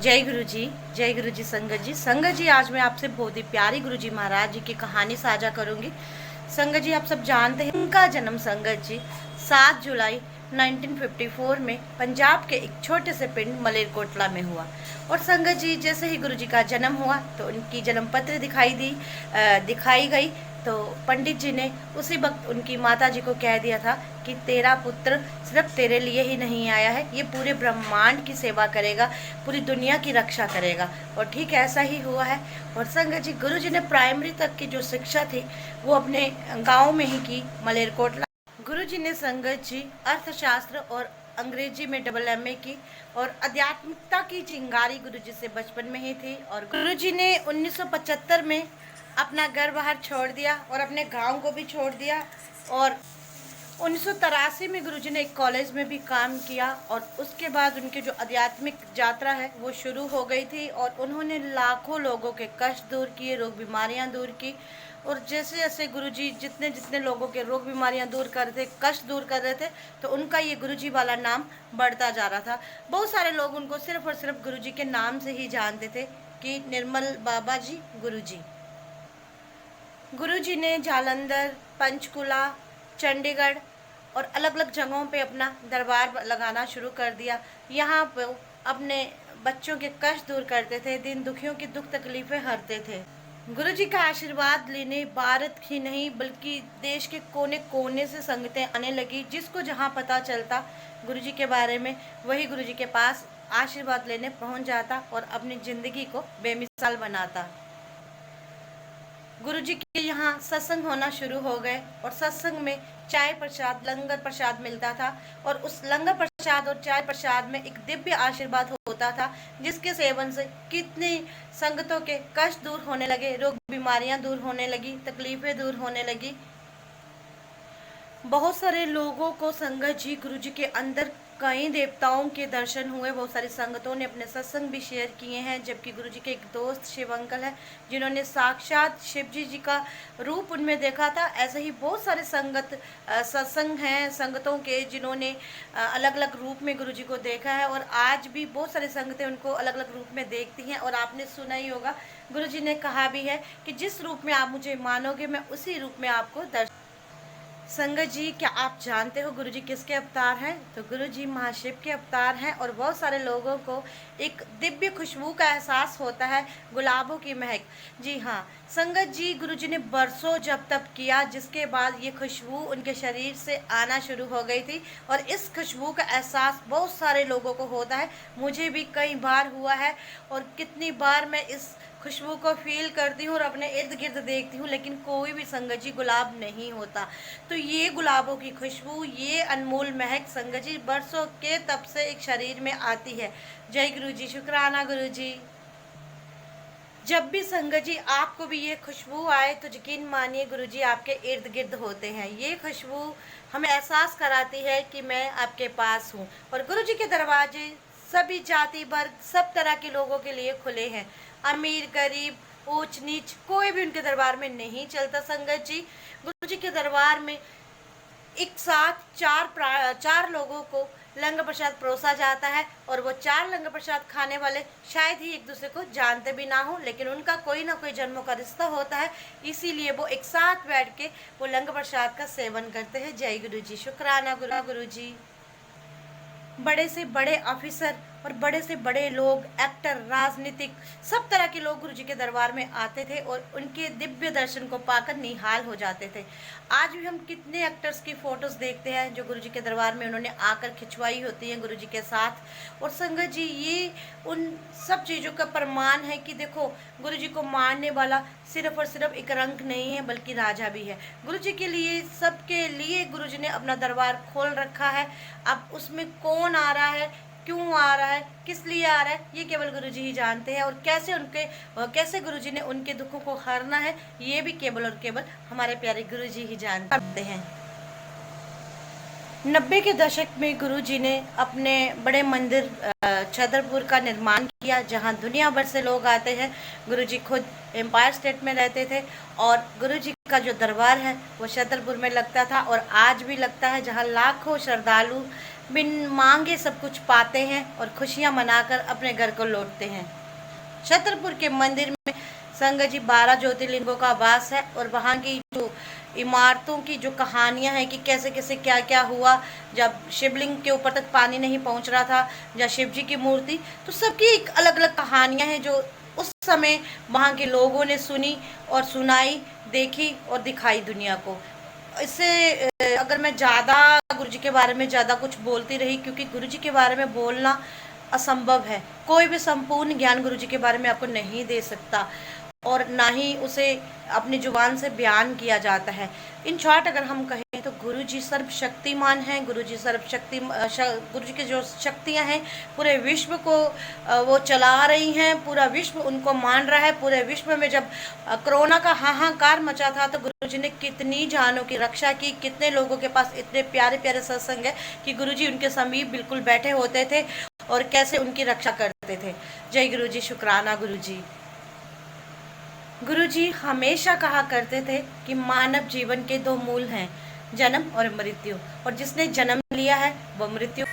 जय गुरु जी। जय गुरु जी। संगत जी, संगत जी, आज मैं आपसे बहुत ही प्यारी गुरु जी महाराज जी की कहानी साझा करूंगी। संगत जी, आप सब जानते हैं उनका जन्म संगत जी 7 जुलाई 1954 में पंजाब के एक छोटे से पिंड मलेरकोटला में हुआ। और संगत जी, जैसे ही गुरु जी का जन्म हुआ तो उनकी जन्म पत्र दिखाई गई। तो पंडित जी ने उसी वक्त उनकी माता जी को कह दिया था कि तेरा पुत्र सिर्फ तेरे लिए ही नहीं आया है, ये पूरे ब्रह्मांड की सेवा करेगा, पूरी दुनिया की रक्षा करेगा। और ठीक ऐसा ही हुआ है। और संगत जी, गुरु जी ने प्राइमरी तक की जो शिक्षा थी वो अपने गांव में ही की, मलेरकोटला। गुरु जी ने संगत जी अर्थशास्त्र और अंग्रेजी में डबल एमए की। और आध्यात्मिकता की चिंगारी गुरु जी से बचपन में ही थी। और गुरु जी ने 1975 में अपना घर बाहर छोड़ दिया और अपने गांव को भी छोड़ दिया। और 1983 में गुरुजी ने एक कॉलेज में भी काम किया। और उसके बाद उनकी जो आध्यात्मिक यात्रा है वो शुरू हो गई थी। और उन्होंने लाखों लोगों के कष्ट दूर किए, रोग बीमारियां दूर की। और जैसे जैसे गुरुजी जितने जितने लोगों के रोग बीमारियां दूर कर रहे थे, कष्ट दूर कर रहे थे, तो उनका ये गुरुजी वाला नाम बढ़ता जा रहा था। बहुत सारे लोग उनको सिर्फ और सिर्फ गुरुजी के नाम से ही जानते थे कि निर्मल बाबा जी गुरुजी। गुरुजी ने जालंधर, पंचकुला, चंडीगढ़ और अलग अलग जगहों पे अपना दरबार लगाना शुरू कर दिया। यहाँ पर अपने बच्चों के कष्ट दूर करते थे, दिन दुखियों की दुख तकलीफें हरते थे। गुरु जी का आशीर्वाद लेने भारत ही नहीं बल्कि देश के कोने कोने से संगतें आने लगी। जिसको जहाँ पता चलता गुरु जी के बारे में, वही गुरु जी के पास आशीर्वाद लेने पहुँच जाता और अपनी जिंदगी को बेमिसाल बनाता। गुरु जी के यहाँ सत्संग होना शुरू हो गए। और सत्संग में चाय प्रसाद, लंगर प्रसाद मिलता था। और उस लंगर प्रसाद और चाय प्रसाद में एक दिव्य आशीर्वाद होता था, जिसके सेवन से कितनी संगतों के कष्ट दूर होने लगे, रोग बीमारियां दूर होने लगी, तकलीफें दूर होने लगी। बहुत सारे लोगों को संगत जी गुरु जी के अंदर कई देवताओं के दर्शन हुए। बहुत सारी संगतों ने अपने सत्संग भी शेयर किए हैं। जबकि गुरु जी के एक दोस्त शिव अंकल है जिन्होंने साक्षात शिव जी का रूप उनमें देखा था। ऐसे ही बहुत सारे सत्संग हैं संगतों के जिन्होंने अलग अलग रूप में गुरु जी को देखा है। और आज भी बहुत सारी संगतें उनको अलग अलग रूप में देखती हैं। और आपने सुना ही होगा, गुरु जी ने कहा भी है कि जिस रूप में आप मुझे मानोगे मैं उसी रूप में आपको दर्शन। संगत जी, क्या आप जानते हो गुरुजी किसके अवतार हैं? तो गुरुजी महाशिव के अवतार हैं। और बहुत सारे लोगों को एक दिव्य खुशबू का एहसास होता है, गुलाबों की महक। जी हाँ संगत जी, गुरुजी ने बरसों जब तप किया, जिसके बाद ये खुशबू उनके शरीर से आना शुरू हो गई थी। और इस खुशबू का एहसास बहुत सारे लोगों को होता है, मुझे भी कई बार हुआ है। और कितनी बार मैं इस खुशबू को फील करती हूँ और अपने इर्द गिर्द देखती हूँ, लेकिन कोई भी संगत जी गुलाब नहीं होता। तो ये गुलाबों की खुशबू, ये अनमोल महक संगत जी बरसों के तप से एक शरीर में आती है। जय गुरु जी, शुक्राना गुरु जी। जब भी संगत जी आपको भी ये खुशबू आए तो यकीन मानिए गुरु जी आपके इर्द गिर्द होते हैं। ये खुशबू हमें एहसास कराती है कि मैं आपके पास हूँ। और गुरु जी के दरवाजे सभी जाति वर्ग, सब तरह के लोगों के लिए खुले हैं। अमीर गरीब, ऊंच नीच, कोई भी उनके दरबार में नहीं चलता संगत जी। गुरु जी के दरबार में एक साथ चार लोगों को लंगर प्रसाद परोसा जाता है। और वो 4 लंगर प्रसाद खाने वाले शायद ही एक दूसरे को जानते भी ना हो, लेकिन उनका कोई ना कोई जन्मों का रिश्ता होता है, इसीलिए वो एक साथ बैठ के वो लंगर प्रसाद का सेवन करते हैं। जय गुरु जी, शुक्राना गुरु जी। बड़े से बड़े ऑफिसर और बड़े से बड़े लोग, एक्टर, राजनीतिक, सब तरह के लोग गुरु जी के दरबार में आते थे और उनके दिव्य दर्शन को पाकर निहाल हो जाते थे। आज भी हम कितने एक्टर्स की फोटोज देखते हैं जो गुरु जी के दरबार में उन्होंने आकर खिंचवाई होती हैं गुरु जी के साथ। और संगत जी, ये उन सब चीज़ों का प्रमाण है कि देखो, गुरु जी को मानने वाला सिर्फ और सिर्फ एक रंग नहीं है बल्कि राजा भी है। गुरु जी के लिए, सबके लिए गुरु जी ने अपना दरबार खोल रखा है। अब उसमें कौन आ रहा है, क्यों आ रहा है, किस लिए आ रहा है, ये केवल गुरु जी ही जानते हैं। और कैसे गुरु जी ने उनके दुखों को हरना है, ये भी केवल और केवल हमारे प्यारे गुरु जी ही जानते हैं। 90 के दशक में गुरुजी ने अपने बड़े मंदिर छतरपुर का निर्माण किया, जहां दुनिया भर से लोग आते हैं। गुरुजी खुद एम्पायर स्टेट में रहते थे और गुरुजी का जो दरबार है वो छतरपुर में लगता था और आज भी लगता है, जहां लाखों श्रद्धालु बिन मांगे सब कुछ पाते हैं और खुशियां मनाकर अपने घर को लौटते हैं। छतरपुर के मंदिर में संगत जी 12 ज्योतिर्लिंगों का वास है और वहाँ की जो इमारतों की जो कहानियां हैं कि कैसे कैसे क्या क्या हुआ जब शिवलिंग के ऊपर तक पानी नहीं पहुंच रहा था या शिव जी की मूर्ति, तो सबकी एक अलग अलग कहानियां हैं जो उस समय वहाँ के लोगों ने सुनी और सुनाई, देखी और दिखाई दुनिया को। इससे अगर मैं ज़्यादा गुरु जी के बारे में ज़्यादा कुछ बोलती रही, क्योंकि गुरु जी के बारे में बोलना असंभव है। कोई भी संपूर्ण ज्ञान गुरु जी के बारे में आपको नहीं दे सकता और ना ही उसे अपनी जुबान से बयान किया जाता है। इन शॉर्ट अगर हम कहें तो गुरु जी सर्वशक्तिमान हैं। गुरु जी गुरु जी की जो शक्तियां हैं पूरे विश्व को वो चला रही हैं। पूरा विश्व उनको मान रहा है। पूरे विश्व में जब कोरोना का हाहाकार मचा था तो गुरु जी ने कितनी जानों की रक्षा की। कितने लोगों के पास इतने प्यारे प्यारे सत्संग है कि गुरु जी उनके समीप बिल्कुल बैठे होते थे और कैसे उनकी रक्षा करते थे। जय गुरु जी, शुक्राना गुरु जी। गुरुजी हमेशा कहा करते थे कि मानव जीवन के दो मूल हैं, जन्म और मृत्यु, और जिसने जन्म लिया है वो मृत्यु।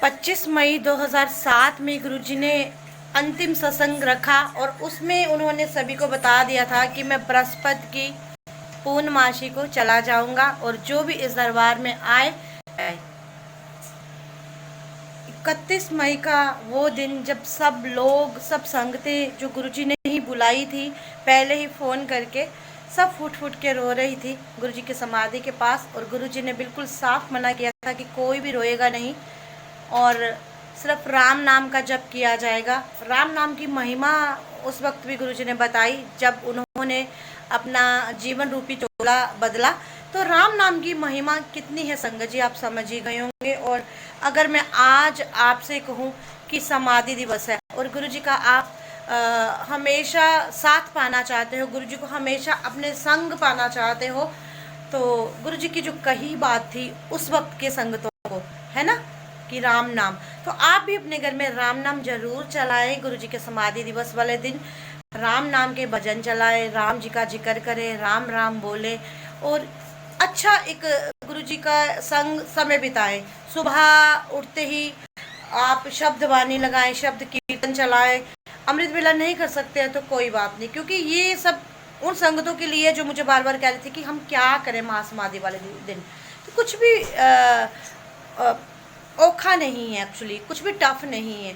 25 मई 2007 में गुरुजी ने अंतिम सत्संग रखा और उसमें उन्होंने सभी को बता दिया था कि मैं बृहस्पति की पूर्णमासी को चला जाऊंगा और जो भी इस दरबार में आए। 31 मई का वो दिन जब सब लोग, सब संगतें जो गुरुजी ने ही बुलाई थी, पहले ही फ़ोन करके सब फूट फूट के रो रही थी गुरुजी की समाधि के पास, और गुरुजी ने बिल्कुल साफ मना किया था कि कोई भी रोएगा नहीं और सिर्फ राम नाम का जप किया जाएगा। राम नाम की महिमा उस वक्त भी गुरुजी ने बताई जब उन्होंने अपना जीवन रूपी चोला बदला। तो राम नाम की महिमा कितनी है संगत जी, आप समझ ही गए होंगे। और अगर मैं आज आपसे कहूँ कि समाधि दिवस है और गुरु जी का आप हमेशा साथ पाना चाहते हो, गुरु जी को हमेशा अपने संग पाना चाहते हो, तो गुरु जी की जो कही बात थी उस वक्त के संगतों को, है ना, कि राम नाम, तो आप भी अपने घर में राम नाम जरूर चलाएं। गुरु जी के समाधि दिवस वाले दिन राम नाम के भजन चलाएं, राम जी का जिक्र करें, राम राम बोले और अच्छा एक गुरु जी का संग समय बिताएं। सुबह उठते ही आप शब्द वाणी लगाएं, शब्द कीर्तन चलाएं। अमृत वेला नहीं कर सकते हैं तो कोई बात नहीं, क्योंकि ये सब उन संगतों के लिए जो मुझे बार बार कह रही थी कि हम क्या करें महासमाधि वाले दिन। तो कुछ भी औखा नहीं है, एक्चुअली कुछ भी टफ नहीं है,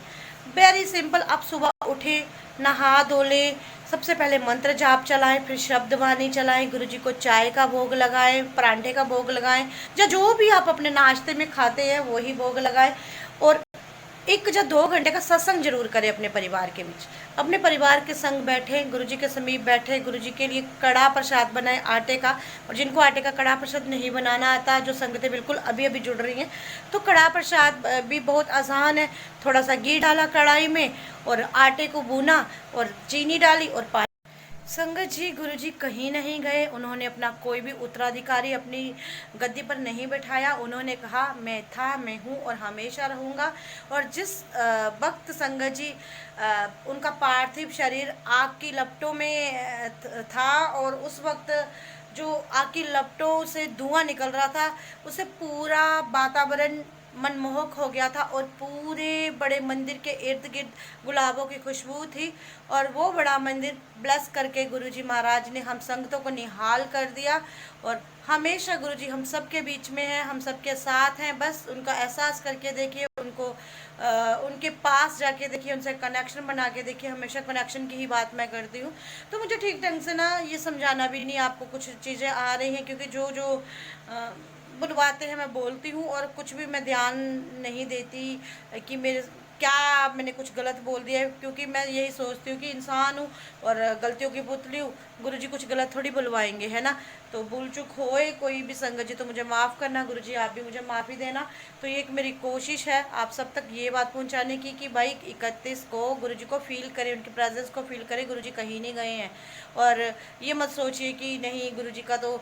वेरी सिंपल। आप सुबह उठे, नहा धो लें, सबसे पहले मंत्र जाप चलाएं, फिर शब्द वाणी चलाएं, गुरुजी को चाय का भोग लगाएं, परांठे का भोग लगाएं, या जो भी आप अपने नाश्ते में खाते हैं वही भोग लगाएं। और 1 या 2 घंटे का सत्संग जरूर करें अपने परिवार के बीच। अपने परिवार के संग बैठे, गुरुजी के समीप बैठे, गुरुजी के लिए कड़ा प्रसाद बनाएं आटे का। और जिनको आटे का कड़ा प्रसाद नहीं बनाना आता, जो संगतें बिल्कुल अभी अभी जुड़ रही हैं, तो कड़ा प्रसाद भी बहुत आसान है। थोड़ा सा घी डाला कढ़ाई में और आटे को भूना और चीनी डाली और पानी। संगत जी, गुरुजी कहीं नहीं गए। उन्होंने अपना कोई भी उत्तराधिकारी अपनी गद्दी पर नहीं बैठाया। उन्होंने कहा मैं था, मैं हूँ और हमेशा रहूँगा। और जिस वक्त संगत जी उनका पार्थिव शरीर आग की लपटों में था और उस वक्त जो आग की लपटों से धुआं निकल रहा था, उससे पूरा वातावरण मनमोहक हो गया था और पूरे बड़े मंदिर के इर्द गिर्द गुलाबों की खुशबू थी। और वो बड़ा मंदिर ब्लेस करके गुरुजी महाराज ने हम संगतों को निहाल कर दिया। और हमेशा गुरुजी हम सब के बीच में हैं, हम सब के साथ हैं। बस उनका एहसास करके देखिए, उनको उनके पास जाके देखिए, उनसे कनेक्शन बना के देखिए। हमेशा कनेक्शन की ही बात मैं करती हूँ। तो मुझे ठीक ढंग से ना ये समझाना भी नहीं आपको कुछ चीज़ें आ रही हैं, क्योंकि जो जो बुलवाते हैं मैं बोलती हूँ और कुछ भी मैं ध्यान नहीं देती कि मैंने कुछ गलत बोल दिया है, क्योंकि मैं यही सोचती हूँ कि इंसान हूँ और गलतियों की पुतली हूँ। गुरुजी कुछ गलत थोड़ी बुलवाएंगे, है ना। तो भूल चूक होए कोई भी संगत जी तो मुझे माफ़ करना, गुरु जी आप भी मुझे माफ़ी देना। तो ये एक मेरी कोशिश है आप सब तक ये बात पहुंचाने की कि भाई 31 को गुरु जी को फील करें, उनकी प्रेजेंस को फील करें, गुरु जी कहीं नहीं गए हैं। और ये मत सोचिए कि नहीं गुरु जी का तो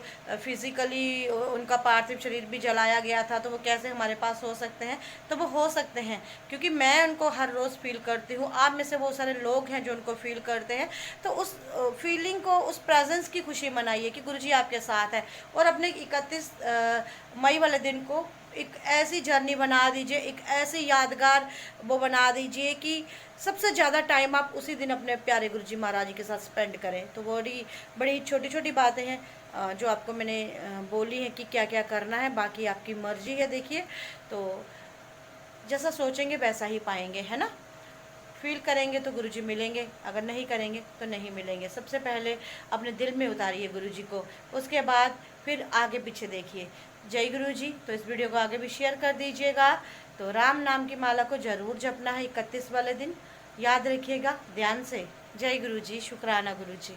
फिजिकली उनका पार्थिव शरीर भी जलाया गया था तो वो कैसे हमारे पास हो सकते हैं। तो वो हो सकते हैं क्योंकि मैं उनको हर रोज़ फील करती हूँ, आप में से बहुत सारे लोग हैं जो उनको फील करते हैं। तो उस फीलिंग को, उस प्रेजेंस की खुशी मनाइए कि गुरु जी आपके साथ है। और अपने 31 मई वाले दिन को एक ऐसी जर्नी बना दीजिए, एक ऐसी यादगार वो बना दीजिए कि सबसे ज़्यादा टाइम आप उसी दिन अपने प्यारे गुरु जी महाराज जी के साथ स्पेंड करें। तो बड़ी बड़ी छोटी छोटी बातें हैं जो आपको मैंने बोली हैं कि क्या क्या करना है, बाकी आपकी मर्जी है। देखिए तो जैसा सोचेंगे वैसा ही पाएंगे, है ना। फील करेंगे तो गुरुजी मिलेंगे, अगर नहीं करेंगे तो नहीं मिलेंगे। सबसे पहले अपने दिल में उतारिए गुरुजी को, उसके बाद फिर आगे पीछे देखिए। जय गुरुजी। तो इस वीडियो को आगे भी शेयर कर दीजिएगा। तो राम नाम की माला को ज़रूर जपना है 31 वाले दिन, याद रखिएगा ध्यान से। जय गुरुजी, शुक्राना गुरुजी।